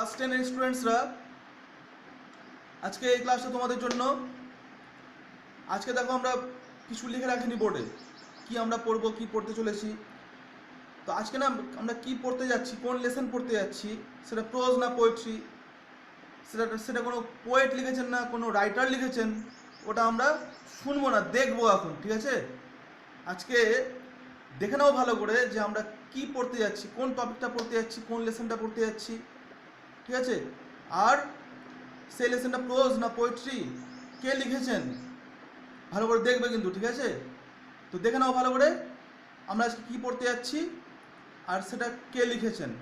Class 10 এর স্টুডেন্টসরা, আজকে এই ক্লাসটা তোমাদের জন্য। আজকে দেখো আমরা কিছু লিখে রাখিনি বোর্ডে, কি আমরা পড়বো, কি পড়তে চলেছি। তো আজকে না আমরা কি পড়তে যাচ্ছি, কোন লেসন পড়তে যাচ্ছি, সেটা প্রোজ না পোয়েট্রি, সেটা কোনো পোয়েট লিখেছেন না কোনো রাইটার লিখেছেন, ওটা আমরা শুনবো না, দেখবো এখন, ঠিক আছে? আজকে দেখে নাও ভালো করে যে আমরা কি পড়তে যাচ্ছি, কোন টপিকটা পড়তে যাচ্ছি, কোন লেসনটা পড়তে যাচ্ছি, ঠিক আছে? আর সেই লেসনটা প্রোজ না পোয়েট্রি, কে লিখেছেন ভালো করে দেখবে কিন্তু, ঠিক আছে? তো দেখে নাও ভালো করে আমরা আজকে কী পড়তে যাচ্ছি আর সেটা কে লিখেছেন।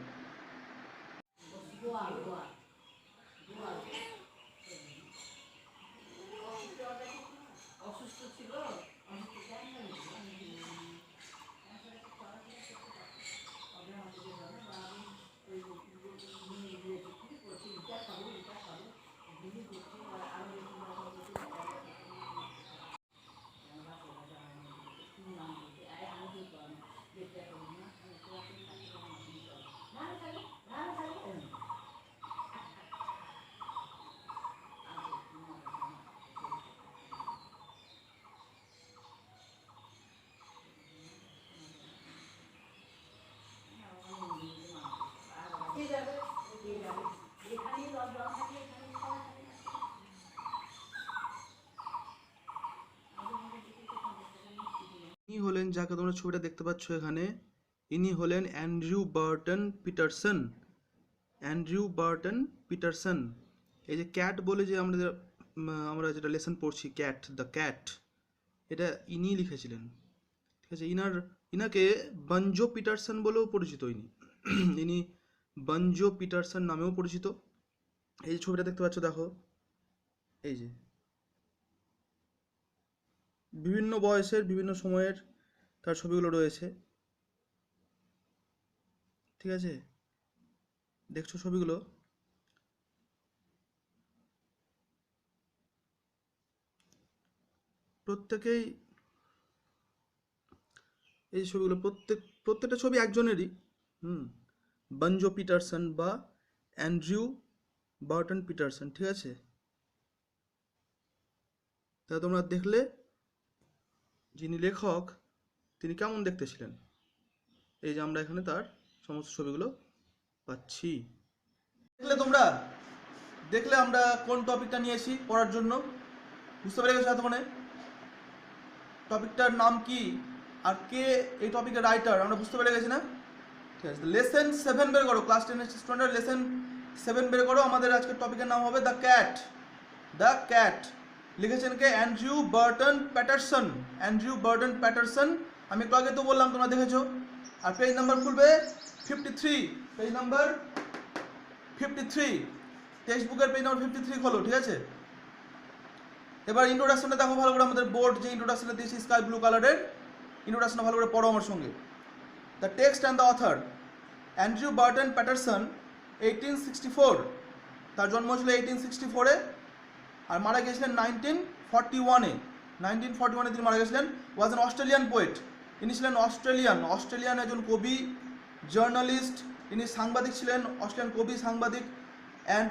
ইনি হলেন, যাকে তোমরা ছবিটা দেখতে পাচ্ছ এখানে, ইনি হলেন Andrew Barton Peterson. Andrew Barton Peterson. এই যে ক্যাট বলে যে আমরা যেটা লেসন পড়ছি, ক্যাট, দ্য ক্যাট, এটা ইনি লিখেছিলেন, ঠিক আছে? ইনাকে বানজো পিটারসন বলেও পরিচিত। ইনি বানজো পিটারসন নামেও পরিচিত। এই যে ছবিটা দেখতে পাচ্ছ, দেখো, এই যে বিভিন্ন বয়সের বিভিন্ন সময়ের তার ছবিগুলো রয়েছে, ঠিক আছে? দেখছো ছবিগুলো? প্রত্যেকেই, এই ছবিগুলো প্রত্যেকটা ছবি একজনেরই। বানজো পিটারসন বা অ্যান্ড্রিউ বার্টন পিটারসন, ঠিক আছে? তা তোমরা দেখলে যিনি লেখক তিনি কেমন দেখতে ছিলেন। এই যে আমরা এখানে তার সমস্ত ছবিগুলো পাচ্ছি। দেখলে আমরা কোন টপিকটা নিয়েছি পড়ার জন্য, বুঝতে পেরে গেছো এতক্ষণে টপিকটার নাম কি আর কে এই টপিকের রাইটার, আমরা বুঝতে পেরে গেছি না? ঠিক আছে, লেসন 7 বের করো, ক্লাস 10 স্টুডেন্ট, লেসন 7 বের করো। আমাদের আজকের টপিকের নাম হবে দ্য ক্যাট। দ্য ক্যাট লিখেছেন কে? Andrew Barton Paterson. Andrew Barton Paterson, আমি একটু আগে তো বললাম, তোমরা দেখেছো। আর পেজ নাম্বার খুলবে 53, পেজ নাম্বার 53, টেক্সট বুকের পেজ নাম্বার 53 খোলো, ঠিক আছে? এবার ইন্ট্রোডাকশনটা দেখো ভালো করে, আমাদের বোর্ড যে ইন্ট্রোডাকশনটা দিয়েছি স্কাই ব্লু কালারের, ইন্ট্রোডাকশনটা ভালো করে পড়ো আমার সঙ্গে। The text and the author. Andrew Barton Paterson 1864, তার জন্ম ছিল 1864-এ আর মারা গিয়েছিলেন 1941-এ। 1941-এ তিনি মারা গেছিলেন। Was an Australian poet. তিনি ছিলেন অস্ট্রেলিয়ান একজন কবি, জার্নালিস্ট, তিনি সাংবাদিক ছিলেন, অস্ট্রেলিয়ান কবি, সাংবাদিক, and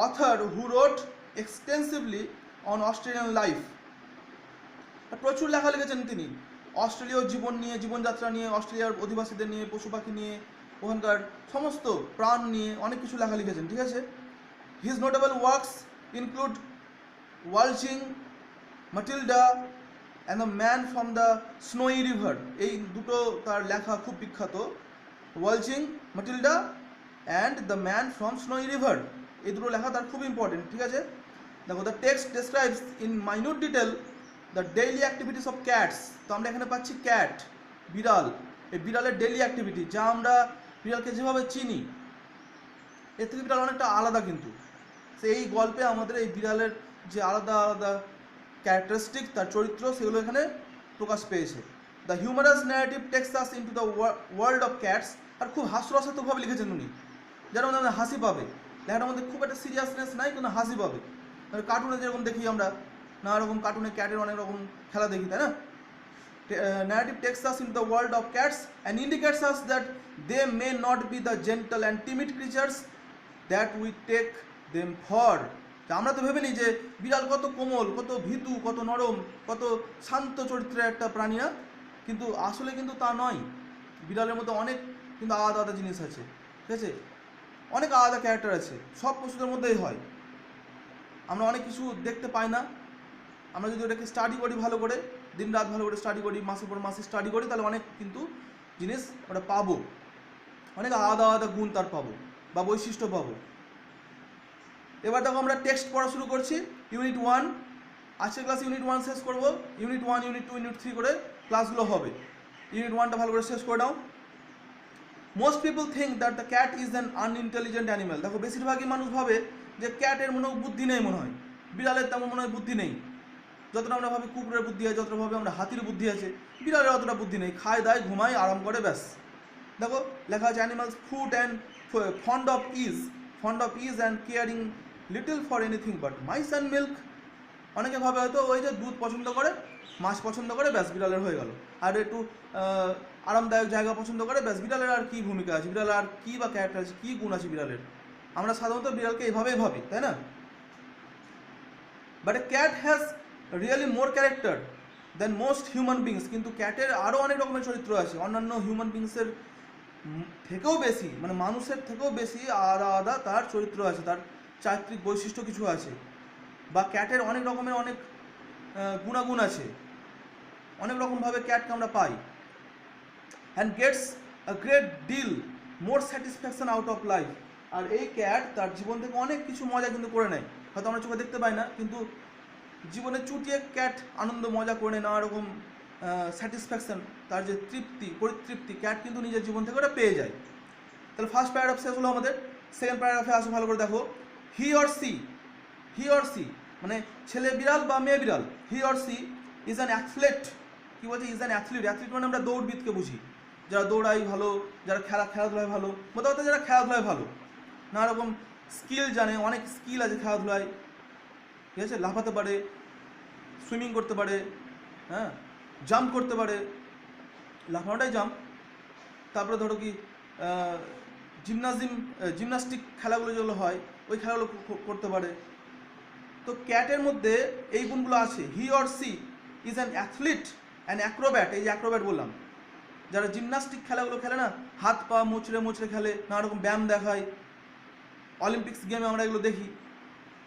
author who wrote extensively on Australian life. প্রচুর লেখা লিখেছেন তিনি অস্ট্রেলীয় জীবন নিয়ে, জীবনযাত্রা নিয়ে, অস্ট্রেলিয়ার অধিবাসীদের নিয়ে, পশু পাখি নিয়ে, ওখানকার সমস্ত প্রাণ নিয়ে অনেক কিছু লেখা লিখেছেন, ঠিক আছে? His notable works include Waltzing, Matilda and the man from the Snowy River. এই দুটো তার লেখা খুব বিখ্যাত, Waltzing, Matilda and the man from Snowy River, এই দুটো লেখা তার খুব ইম্পর্টেন্ট, ঠিক আছে? দেখো, the text describes in minute detail the daily activities of cats. তো আমরা এখানে পাচ্ছি ক্যাট, বিড়াল, এই বিড়ালের ডেইলি অ্যাক্টিভিটি, যা আমরা বিড়ালকে যেভাবে চিনি এর থেকে বিড়াল অনেকটা আলাদা, কিন্তু সেই গল্পে আমাদের এই বিড়ালের যে আলাদা আলাদা ক্যারেক্টারিস্টিক, তার চরিত্র, সেগুলো এখানে প্রকাশ পেয়েছে। The humorous narrative takes us into the world of cats. আর খুব হাস্যরসাত্মকভাবে লিখেছেন উনি, যার মধ্যে আমাদের হাসি পাবে। লেখাটার মধ্যে খুব একটা সিরিয়াসনেস নাই, কিন্তু হাসি পাবে। কার্টুনে যেরকম দেখি আমরা, নানা রকম কার্টুনে ক্যাটের অনেক রকম খেলা দেখি, তাই না? Narrative takes us into the world of cats and indicates us that they may not be the gentle and timid creatures that we take them for. আমরা তো ভেবে নিই যে বিড়াল কত কোমল, কত ভীতু, কত নরম, কত শান্ত চরিত্রের একটা প্রাণী না, কিন্তু আসলে কিন্তু তা নয়। বিড়ালের মধ্যে অনেক কিন্তু আলাদা আলাদা জিনিস আছে, ঠিক আছে, অনেক আলাদা ক্যারেক্টার আছে, সব পশুদের মধ্যেই হয়। আমরা অনেক কিছু দেখতে পাই না, আমরা যদি ওটাকে স্টাডি করি ভালো করে, দিন রাত ভালো করে স্টাডি করি, মাসের পর মাসে স্টাডি করি, তাহলে অনেক কিন্তু জিনিস ওটা পাবো, অনেক আলাদা আলাদা গুণ তার পাবো বা বৈশিষ্ট্য পাবো। এবার দেখো আমরা টেক্সট পড়া শুরু করছি, ইউনিট 1। আজকের ক্লাস ইউনিট 1 শেষ করব, ইউনিট 1, ইউনিট 2, ইউনিট 3 করে ক্লাসগুলো হবে। ইউনিট 1টা ভালো করে শেষ করে দাও। Most people think that the cat is an unintelligent animal. দেখো বেশিরভাগই মানুষ ভাবে যে ক্যাটের মনে হয় বুদ্ধি নেই, মনে হয় বিড়ালের তেমন মনে হয় বুদ্ধি নেই। যতটা আমরা ভাবি কুকুরের বুদ্ধি আছে, যতটা ভাবে আমরা হাতির বুদ্ধি আছে, বিড়ালের অতটা বুদ্ধি নেই, খায় দায় ঘুমায় আরাম করে ব্যাস। দেখো লেখা আছে animals food and fond of ease and caring little for anything but mice and milk. অনেকে ভাবে হয়তো ওই যে দুধ পছন্দ করে, মাছ পছন্দ করে, ব্যাস বিড়ালের হয়ে গেল। আর একটু আরামদায়ক জায়গা পছন্দ করে, ব্যাস বিড়ালের আর কী ভূমিকা আছে, বিড়ালের আর কী বা ক্যারেক্টার আছে, কী গুণ আছে বিড়ালের। আমরা সাধারণত বিড়ালকে এভাবেই ভাবি, তাই না? But a cat has really more character than most human beings. কিন্তু ক্যাটের আরও অনেক রকমের চরিত্র আছে, অন্যান্য হিউম্যান বিংসের থেকেও বেশি, মানে মানুষের থেকেও বেশি আলাদা তার চরিত্র আছে, তার চারিত্রিক বৈশিষ্ট্য কিছু আছে, বা ক্যাটের অনেক রকমের অনেক গুণাগুণ আছে, অনেক রকমভাবে ক্যাটকে আমরা পাই। And gets a great deal more satisfaction out of life. আর এই ক্যাট তার জীবন থেকে অনেক কিছু মজা কিন্তু করে নেয়, হয়তো আমরা চোখে দেখতে পাই না, কিন্তু জীবনে চুটিয়ে ক্যাট আনন্দ মজা করে নেয়, নানা রকম স্যাটিসফ্যাকশন, তার যে তৃপ্তি পরিতৃপ্তি ক্যাট কিন্তু নিজের জীবন থেকে ওটা পেয়ে যায়। তাহলে ফার্স্ট প্যারাগ্রাফ শেষ হলো আমাদের। সেকেন্ড প্যারাগ্রাফে আসো, ভালো করে দেখো। হি অর সি মানে ছেলে বিড়াল বা মেয়ে বিড়াল, he or she is an athlete. কী বলছে? Is an athlete. অ্যাথলিট মানে আমরা দৌড়বিদকে বুঝি, যারা দৌড়াই ভালো, যারা খেলাধুলায় ভালো, মোটা কথা যারা খেলাধুলায় ভালো, নানা রকম স্কিল জানে, অনেক স্কিল আছে খেলাধুলায়, ঠিক আছে, লাফাতে পারে, সুইমিং করতে পারে, হ্যাঁ, জাম্প করতে পারে, লাফানোটাই জাম্প। তারপরে ধরো কি জিমনাস্টিক খেলাগুলো যেগুলো হয় ওই খেলাগুলো করতে পারে। তো ক্যাটের মধ্যে এই গুণগুলো আছে। He or she is an athlete an acrobat. এই যে অ্যাক্রোব্যাট বললাম, যারা জিমনাস্টিক খেলাগুলো খেলে না, হাত পা মুচড়ে মুচড়ে খেলে, নানা রকম ব্যায়াম দেখায়, অলিম্পিক্স গেমে আমরা এগুলো দেখি।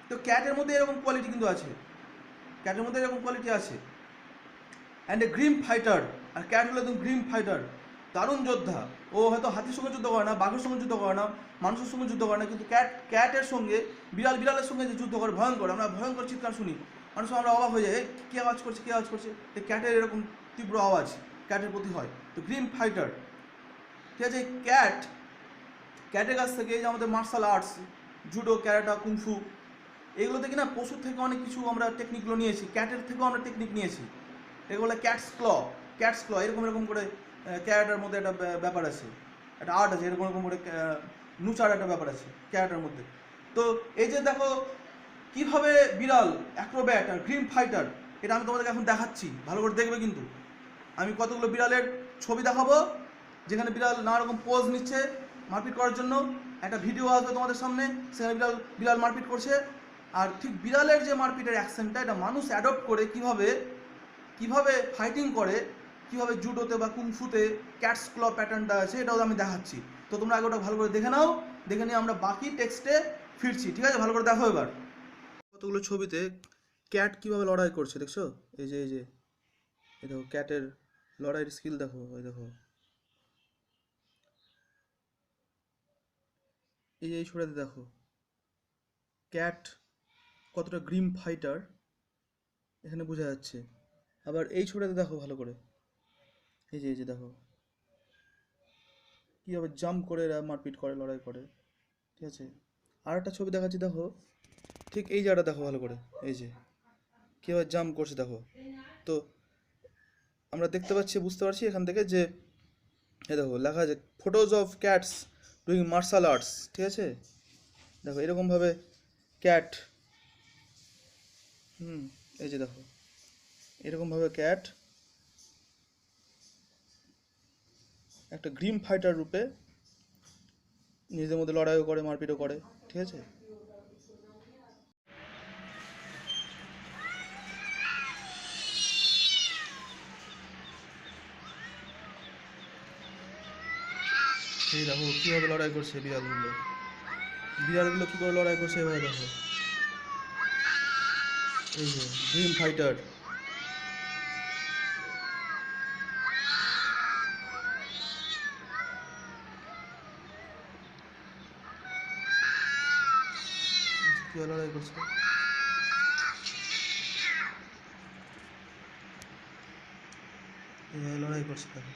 তো ক্যাটের মধ্যে এরকম কোয়ালিটি কিন্তু আছে, ক্যাটের মধ্যে এরকম কোয়ালিটি আছে। And a grim fighter. আর ক্যাট হলো একদম গ্রিম ফাইটার, দারুণ যোদ্ধা। ও হয়তো হাতির সঙ্গে যুদ্ধ করে না, বাঘের সঙ্গে যুদ্ধ করে না, মানুষের সঙ্গে যুদ্ধ করে না, কিন্তু ক্যাটের সঙ্গে বিড়ালের সঙ্গে যে যুদ্ধ করে ভয়ঙ্কর, আমরা ভয়ঙ্কর চিৎকার শুনি, মানুষ আমরা অবাক হয়ে যায়, কে আওয়াজ করছে, কে আওয়াজ করছে। এই ক্যাটের এরকম তীব্র আওয়াজ ক্যাটের প্রতি হয়। তো গ্রিম ফাইটার, ঠিক আছে। ক্যাটের কাছ থেকে এই যে আমাদের মার্শাল আর্টস, জুডো, ক্যারাটা, কুংফু, এগুলো থেকে না পশুর থেকে অনেক কিছু আমরা টেকনিকগুলো নিয়েছি, ক্যাটের থেকেও আমরা টেকনিক নিয়েছি। এগুলো ক্যাটস ক্ল, এরকম এরকম করে ক্যারাটার মধ্যে একটা ব্যাপার আছে, একটা আর্ট আছে, এরকম এরকম করে নুচার একটা ব্যাপার আছে ক্যারাটার মধ্যে। তো এই যে দেখো কিভাবে বিড়াল অ্যাক্রোব্যাট আর গ্রিম ফাইটার, এটা আমি তোমাদেরকে এখন দেখাচ্ছি, ভালো করে দেখবে। কিন্তু আমি কতগুলো বিড়ালের ছবি দেখাবো যেখানে বিড়াল নানা রকম পোজ নিচ্ছে মারপিট করার জন্য, একটা ভিডিও আসবে তোমাদের সামনে, সেখানে বিড়াল মারপিট করছে। আর ঠিক বিড়ালের যে মারপিটের অ্যাকশনটা, এটা মানুষ অ্যাডপ্ট করে কিভাবে ফাইটিং করে, কিভাবে জুডোতে বা কুংফুতে ক্যাটস ক্ল প্যাটার্নটা আছে, এটাও আমি দেখাচ্ছি। তো তোমরা আগে ওটা ভালো করে দেখে নাও, দেখে নিয়ে আমরা বাকি টেক্সটে ফিরছি, ঠিক আছে? ভালো করে দেখো এবার। কতগুলো ছবিতে ক্যাট কিভাবে লড়াই করছে দেখছো? এই যে এই দেখো ক্যাটের লড়াইয়ের স্কিল দেখো, ওই দেখো এই ছবিটাতে দেখো ক্যাট কতটা গ্রিম ফাইটার এখানে বোঝা যাচ্ছে। আবার এই ছবিটাতে দেখো ভালো করে, এই যে দেখো কীভাবে জাম্প করে এরা মারপিট করে, লড়াই করে, ঠিক আছে। আর একটা ছবি দেখাচ্ছি দেখো, ঠিক এই জায়গাটা দেখো ভালো করে, এই যে কীভাবে জাম্প করছে দেখো। তো আমরা দেখতে পাচ্ছি, বুঝতে পারছি এখান থেকে যে এই দেখো লেখা আছে photos of cats doing martial arts, ঠিক আছে। দেখো এরকমভাবে ক্যাট, এই যে দেখো এরকমভাবে ক্যাট একটা গ্রিম ফাইটার রূপে নিজেদের মধ্যে লড়াইও করে, মারপিটও করে, ঠিক আছে। এই দেখো কীভাবে লড়াই করছে বিড়ালগুলো, বিড়ালগুলো কী করে লড়াই করছে এভাবে দেখো, এই যে ড্রিম ফাইটার। কীভাবে লড়াই করছে, এইভাবে লড়াই করছে দেখো।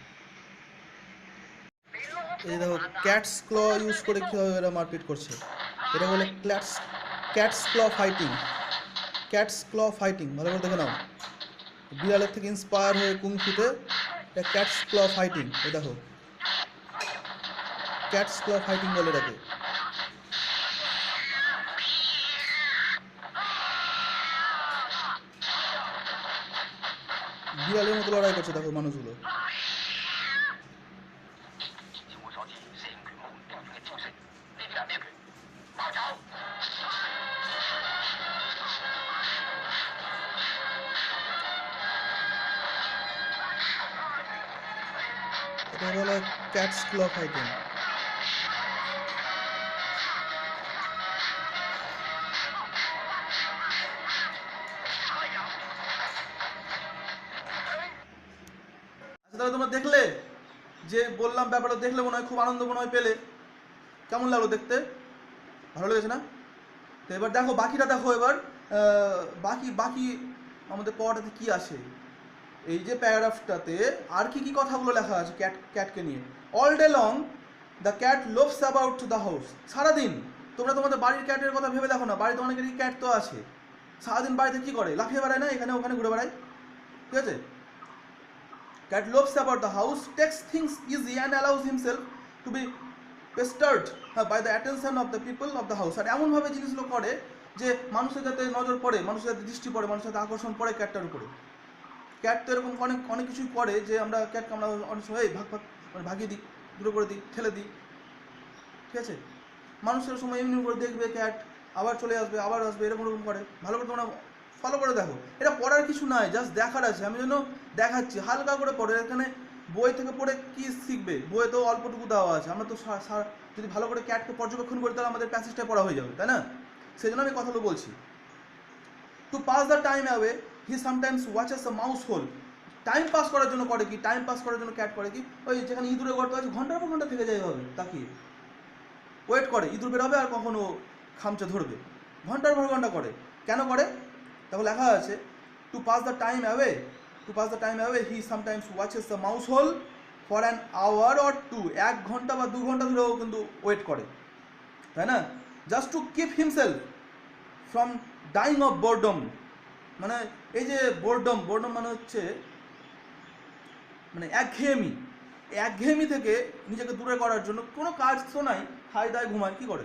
এই দেখো ক্যাটস ক্ল ইউজ করে কীভাবে এরা মারপিট করছে, এটা বলে ক্যাটস ক্ল ফাইটিং। ক্যাটস ক্ল ফাইটিং ভালো করে দেখে নাও, বিড়ালের থেকে ইন্সপায়ার হয়ে কুংফুতে এটা ক্যাটস ক্ল ফাইটিং। এই দেখো ক্যাটস ক্ল ফাইটিং বলে এটাকে। বিড়ালের মতো লড়াই করছে দেখো মানুষগুলো। এটা বলে ক্যাটস ক্ল ফাইটিং। আচ্ছা তাহলে তোমরা দেখলে যে বললাম ব্যাপারটা, দেখলে মনে হয় খুব আনন্দ মনে হয় পেলে, কেমন লাগলো দেখতে, ভালো লেগেছে না? তো এবার দেখো বাকিটা দেখো এবার, বাকি বাকি আমাদের পড়াটাতে কি আসে, এই যে প্যারাগ্রাফটাতে আর কি কি কথাগুলো লেখা আছে ক্যাটকে নিয়ে। All day long the cat loves about the house. সারাদিন তোমরা তোমাদের বাড়ির ক্যাটের কথা ভেবে দেখো না, বাড়িতে অনেকেরই ক্যাট তো আছে, সারাদিন বাড়িতে কি করে, লাফিয়ে বেড়ায় না, এখানে ওখানে ঘুরে বেড়ায়, ঠিক আছে। Cat loves about the house, takes things easy and allows himself to be pestered by the attention of the people of the house. আর এমনভাবে জিনিসগুলো করে যে মানুষের যাতে নজর পড়ে, মানুষের যাতে দৃষ্টি পড়ে, মানুষের যাতে আকর্ষণ পড়ে ক্যাটটার উপরে। ক্যাট তো এরকম অনেক অনেক কিছুই করে যে আমরা ক্যাটকে আমরা অনেক সময় মানে ভাগিয়ে দিই, দূরে করে দিই, ঠেলে দিই, ঠিক আছে। মানুষের সময় এমনি করে দেখবে ক্যাট, আবার চলে আসবে, আবার আসবে, এরকম এরকম করে। ভালো করে তোমরা ফলো করে দেখো, এটা পড়ার কিছু নয়, জাস্ট দেখার আছে, আমি জন্য দেখাচ্ছি, হালকা করে পড়ে। এখানে বই থেকে পড়ে কি শিখবে, বইয়ে তো অল্পটুকু দেওয়া আছে, আমরা তো যদি ভালো করে ক্যাটকে পর্যবেক্ষণ করি তাহলে আমাদের প্যাসেজটা পড়া হয়ে যাবে, তাই না? সেই জন্য আমি কথাগুলো বলছি। To pass the time away he sometimes watches a mouse hole. Time pass করার জন্য করে কি, টাইম পাস করার জন্য ক্যাট করে কি, ওই যেখানে ইঁদুরের গর্ত আছে ঘন্টার পর ঘন্টা থেকে যায় হবে তাকিয়ে, ওয়েট করে ইঁদুর বেরোবে আর কখনো খামচে ধরবে, ঘন্টার পর ঘন্টা করে। কেন করে? তাহলে লেখা আছে to pass the time away, to pass the time away he sometimes watches the mouse hole for an hour or two. 1 ঘন্টা বা 2 ঘন্টা ধরেও কিন্তু ওয়েট করে, তাই না? Just to keep himself from dying of boredom. মানে এই যে বোরডম, বোরডম মানে হচ্ছে মানে একঘেয়েমি থেকে নিজেকে দূরে করার জন্য, কোনো কাজ তো নাই, খায় দায় ঘুমায়, কী করে,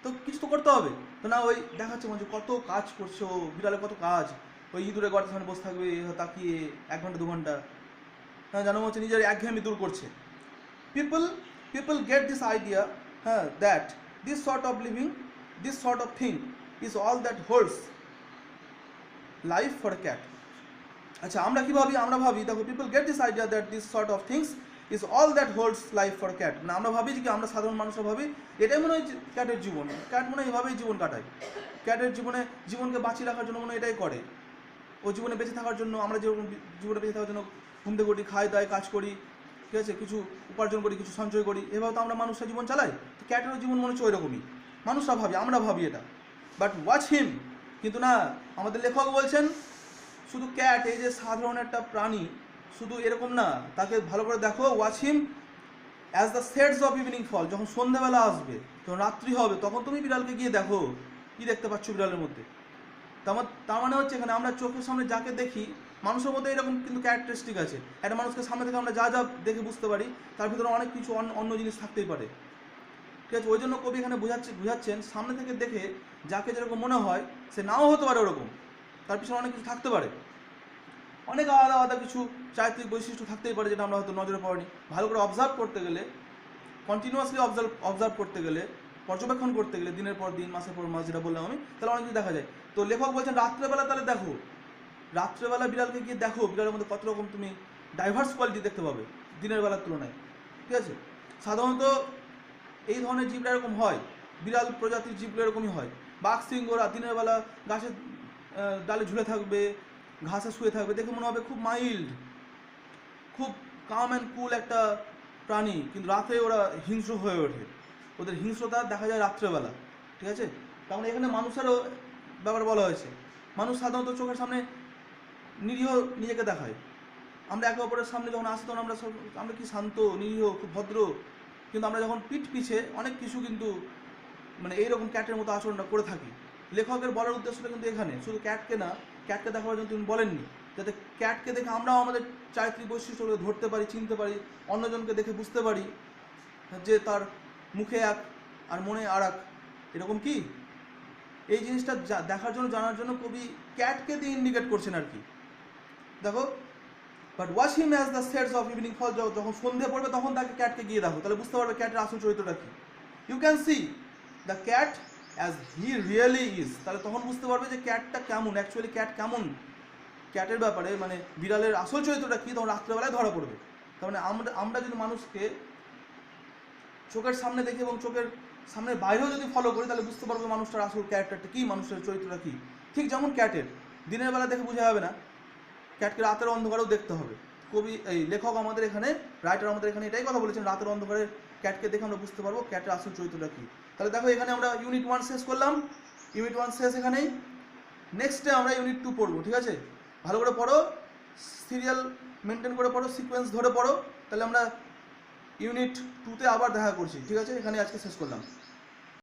তো কিছু তো করতে হবে তো না। ওই দেখাচ্ছে মনে হচ্ছে কত কাজ করছো, বিড়ালে কত কাজ, ওই ইঁদুরে গর্তের সামনে বসে থাকবে তাকিয়ে 1 ঘন্টা 2 ঘন্টা, হ্যাঁ, জানো হচ্ছে নিজের একঘেয়েমি দূর করছে। পিপল গেট দিস আইডিয়া, হ্যাঁ, that this sort of thing is all that holds life for a cat. আচ্ছা আমরা কি ভাবি, আমরা ভাবি দেখো, people get this idea that this sort of things is all that holds life for cat. মানে আমরা ভাবি যে কি, আমরা সাধারণ মানুষরা ভাবি এটাই মনে হয় ক্যাটের জীবন, ক্যাট মনে হয় এভাবেই জীবন কাটায়, ক্যাটের জীবনকে বাঁচিয়ে রাখার জন্য মনে হয় এটাই করে, ও জীবনে বেঁচে থাকার জন্য, আমরা যেরকম জীবনে বেঁচে থাকার জন্য ঘুম থেকে উঠি, খাই দায়, কাজ করি, ঠিক আছে, কিছু উপার্জন করি, কিছু সঞ্চয় করি, এভাবে তো আমরা মানুষরা জীবন চালাই। তো ক্যাটেরও জীবন মনে হচ্ছে ওই রকমই, মানুষরা ভাবি, আমরা ভাবি এটা। বাট ওয়াচ হিম, কিন্তু না, আমাদের লেখক বলছেন শুধু ক্যাট এই যে সাধারণ একটা প্রাণী শুধু এরকম না, তাকে ভালো করে দেখো। Watch him as the shades of evening fall. যখন সন্ধ্যাবেলা আসবে, যখন রাত্রি হবে, তখন তুমি বিড়ালকে গিয়ে দেখো কি দেখতে পাচ্ছ বিড়ালের মধ্যে। তার মানে হচ্ছে এখানে আমরা চোখের সামনে যাকে দেখি, মানুষের মধ্যে এরকম কিন্তু ক্যারেক্টারিস্টিক আছে। একটা মানুষকে সামনে থেকে আমরা যা যা দেখে বুঝতে পারি, তার ভিতরে অনেক কিছু অন্য জিনিস থাকতেই পারে, ঠিক আছে। ওই জন্য কবি এখানে বুঝাচ্ছেন সামনে থেকে দেখে যাকে যেরকম মনে হয় সে নাও হতে পারে ওরকম, তার পিছনে অনেক কিছু থাকতে পারে, অনেক আলাদা আলাদা কিছু চারিত্রিক বৈশিষ্ট্য থাকতেই পারে, যেটা আমরা হয়তো নজরে পড়িনি। ভালো করে অবজার্ভ করতে গেলে, কন্টিনিউয়াসলি অবজার্ভ করতে গেলে পর্যবেক্ষণ করতে গেলে দিনের পর দিন মাসের পর মাস যেটা বললাম আমি, তাহলে অনেক কিছু দেখা যায়। তো লেখক বলছেন রাত্রেবেলা তাহলে দেখো, রাত্রেবেলা বিড়ালকে গিয়ে দেখো বিড়ালের মধ্যে কত রকম তুমি ডাইভার্স কোয়ালিটি দেখতে পাবে দিনের বেলার তুলনায়, ঠিক আছে। সাধারণত এই ধরনের জীবরা এরকম হয়, বিড়াল প্রজাতির জীবগুলো এরকমই হয়। বাঘ সিংহরা দিনের বেলা গাছের ডালে ঝুলে থাকবে, ঘাসে শুয়ে থাকবে, দেখে মনে হবে খুব মাইল্ড, খুব কাম অ্যান্ড কুল একটা প্রাণী, কিন্তু রাতে ওরা হিংস্র হয়ে ওঠে, ওদের হিংস্রতা দেখা যায় রাত্রেবেলা, ঠিক আছে। কারণ এখানে মানুষেরও ব্যাপার বলা হয়েছে, মানুষ সাধারণত চোখের সামনে নিরীহ নিজেকে দেখায়। আমরা একে অপরের সামনে যখন আসি তখন আমরা কি শান্ত, নিরীহ, খুব ভদ্র, কিন্তু আমরা যখন পিঠ পিছে অনেক কিছু কিন্তু মানে এইরকম ক্যাটের মতো আচরণটা করে থাকি। লেখকের বলার উদ্দেশ্যটা কিন্তু এখানে শুধু ক্যাটকে না, ক্যাটকে দেখাবার জন্য তিনি বলেননি, যাতে ক্যাটকে দেখে আমরাও আমাদের চারিত্রিক বৈশিষ্ট্যগুলো ধরতে পারি, চিনতে পারি, অন্যজনকে দেখে বুঝতে পারি যে তার মুখে এক আর মনে আর এক, এরকম কি। এই জিনিসটা দেখার জন্য, জানার জন্য কবি ক্যাটকে দিয়ে ইন্ডিকেট করছেন আর কি। দেখো, but watch him as the shades of evening fall, যখন সন্ধে পড়বে তখন তাকে ক্যাটকে গিয়ে দেখো, তাহলে বুঝতে পারবে ক্যাটের আসল চরিত্রটা কি। You can see the cat as he really is, তাহলে তখন বুঝতে পারবে যে ক্যাটটা কেমন, অ্যাকচুয়ালি ক্যাট কেমন, ক্যাটের ব্যাপারে মানে বিড়ালের আসল চরিত্রটা কী, তখন রাত্রেবেলায় ধরা পড়বে। তার মানে আমরা যদি মানুষকে চোখের সামনে দেখি এবং চোখের সামনে বাইরেও যদি ফলো করি, তাহলে বুঝতে পারবো মানুষটার আসল ক্যারেক্টারটা কী, মানুষের চরিত্রটা কী। ঠিক যেমন ক্যাটের দিনের বেলা দেখে বোঝা যাবে না, ক্যাটকে রাতের অন্ধকারেও দেখতে হবে। কবি এই লেখক আমাদের এখানে, রাইটার আমাদের এখানে এটাই কথা বলেছেন, রাতের অন্ধকারে ক্যাটকে দেখে আমরা বুঝতে পারবো ক্যাটের আসল চরিত্রটা কী। তাহলে দেখো এখানে আমরা ইউনিট 1 শেষ করলাম, ইউনিট 1 শেষ এখানেই। নেক্সটে আমরা ইউনিট 2 পড়বো, ঠিক আছে। ভালো করে পড়ো, সিরিয়াল মেনটেন করে পড়ো, সিকোয়েন্স ধরে পড়ো, তাহলে আমরা ইউনিট 2তে আবার দেখা করছি, ঠিক আছে। এখানে আজকে শেষ করলাম।